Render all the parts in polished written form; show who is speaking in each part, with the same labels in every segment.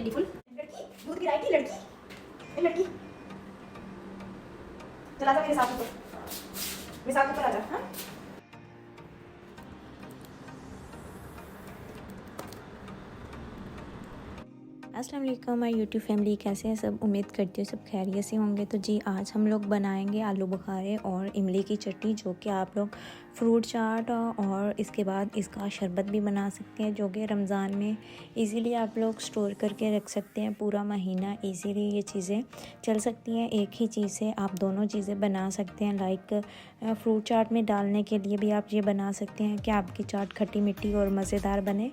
Speaker 1: टिड्डी फुल लड़की दूध गिराई थी लड़की ए लड़की चला जा मेरे साथ ऊपर आ जा। हाँ
Speaker 2: अस्सलाम वालेकुम माय यूट्यूब फैमिली, कैसे हैं सब? उम्मीद करती हूँ सब खैरियत से होंगे। तो जी आज हम लोग बनाएंगे आलू बुखारे और इमली की चटनी, जो कि आप लोग फ्रूट चाट और इसके बाद इसका शरबत भी बना सकते हैं, जो कि रमज़ान में इजीली आप लोग स्टोर करके रख सकते हैं। पूरा महीना इजीली ये चीज़ें चल सकती हैं। एक ही चीज़ से आप दोनों चीज़ें बना सकते हैं। लाइक फ्रूट चाट में डालने के लिए भी आप ये बना सकते हैं कि आपकी चाट खट्टी मीठी और मज़ेदार बने।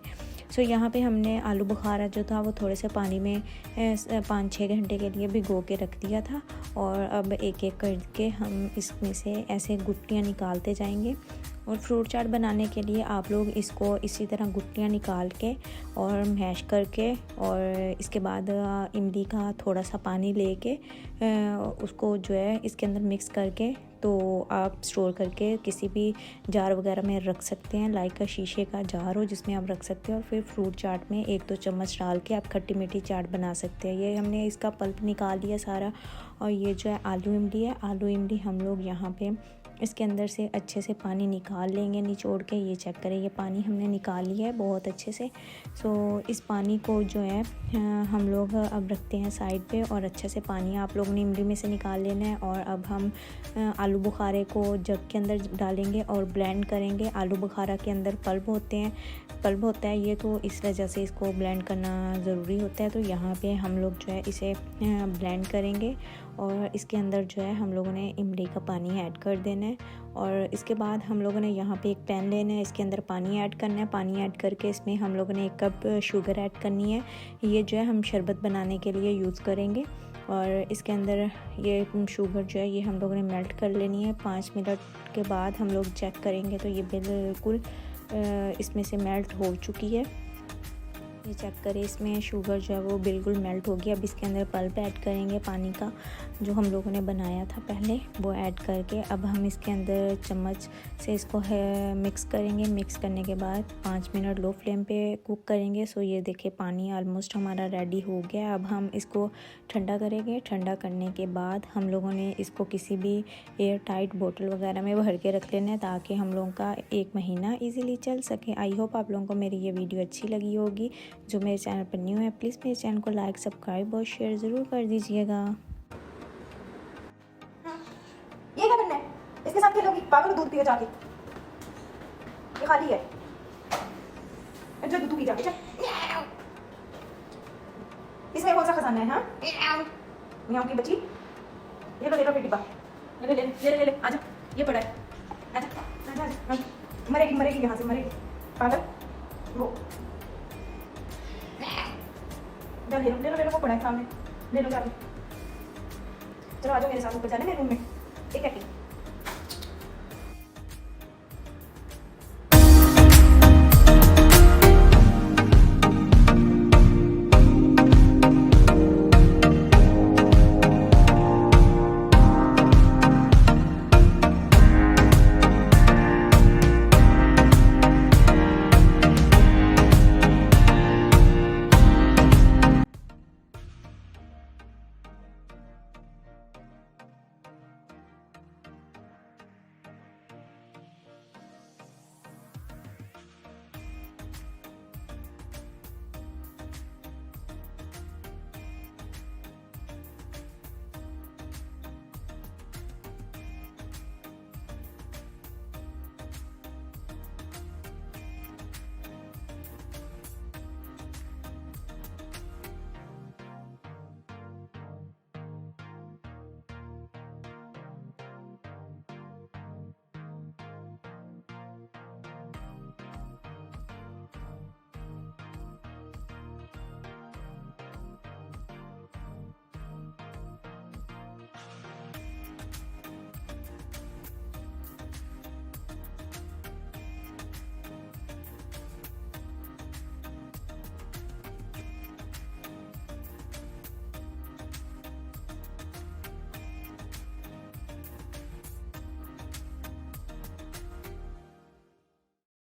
Speaker 2: सो यहाँ पे हमने आलू बुखारा जो था वो थोड़े से पानी में 5-6 घंटे के लिए भिगो के रख दिया था, और अब एक एक करके हम इसमें से ऐसे गुठलियाँ निकालते जाएंगे। और फ्रूट चाट बनाने के लिए आप लोग इसको इसी तरह गुठलियाँ निकाल के और मैश करके, और इसके बाद इमली का थोड़ा सा पानी लेके उसको जो है इसके अंदर मिक्स करके तो आप स्टोर करके किसी भी जार वगैरह में रख सकते हैं। लाइक शीशे का जार हो जिसमें आप रख सकते हैं, और फिर फ्रूट चाट में 1-2 चम्मच डाल के आप खट्टी मीठी चाट बना सकते हैं। ये हमने इसका पल्प निकाल लिया सारा। और ये जो है आलू इमली है, आलू इमली हम लोग यहाँ पे इसके अंदर से अच्छे से पानी निकाल लेंगे निचोड़ के। ये चेक करें, ये पानी हमने निकाल लिया है बहुत अच्छे से। सो इस पानी को जो है हम लोग अब रखते हैं साइड पे, और अच्छे से पानी आप लोगों ने इमली में से निकाल लेना है। और अब हम आलू बुखारे को जग के अंदर डालेंगे और ब्लेंड करेंगे। आलू बुखारा के अंदर पल्प होता है ये, तो इस वजह से इसको ब्लेंड करना ज़रूरी होता है। तो यहाँ पे हम लोग जो है इसे ब्लेंड करेंगे, और इसके अंदर जो है हम लोगों ने इमली का पानी ऐड कर देना है। और इसके बाद हम लोगों ने यहाँ पे एक पैन लेना है, इसके अंदर पानी ऐड करना है। पानी ऐड करके इसमें हम लोगों ने 1 कप शुगर ऐड करनी है। ये जो है हम शरबत बनाने के लिए यूज़ करेंगे। और इसके अंदर ये शुगर जो है ये हम लोगों ने मेल्ट कर लेनी है। 5 मिनट के बाद हम लोग चेक करेंगे तो ये बिल्कुल इसमें से मेल्ट हो चुकी है। ये चेक करें, इसमें शुगर जो है वो बिल्कुल मेल्ट हो गया। अब इसके अंदर पल्प ऐड करेंगे पानी का, जो हम लोगों ने बनाया था पहले, वो ऐड करके अब हम इसके अंदर चम्मच से इसको मिक्स करेंगे। मिक्स करने के बाद 5 मिनट लो फ्लेम पे कुक करेंगे। सो ये देखिए पानी ऑलमोस्ट हमारा रेडी हो गया। अब हम इसको ठंडा करेंगे। ठंडा करने के बाद हम लोगों ने इसको किसी भी एयर टाइट बोतल वगैरह में भर के रख लेना है, ताकि हम लोगों का 1 महीना ईज़िली चल सके। आई होप आप लोगों को मेरी ये वीडियो अच्छी लगी होगी। जो मेरे चैनल पर न्यू है प्लीज़ मेरे चैनल को लाइक, सब्सक्राइब और शेयर ज़रूर कर दीजिएगा।
Speaker 1: ये क्या करना है? इसके साथ खेलोगी? पागल, दूध पियो जाके। ये खाली है, जो दूध पी जाके चल। इसमें कौन सा खजाना है? हाँ मियाँ की बच्ची, ये लो फिर डिब्बा, ले आजा, ये पड़ा है, आजा। मरेगी यहाँ से, मरेगी पागल। वो ले लो, वो पड़ा है सामने, ले लो जाके। चलो आ जाओ मेरे साथ ऊपर, जाने मेरे रूम में। एक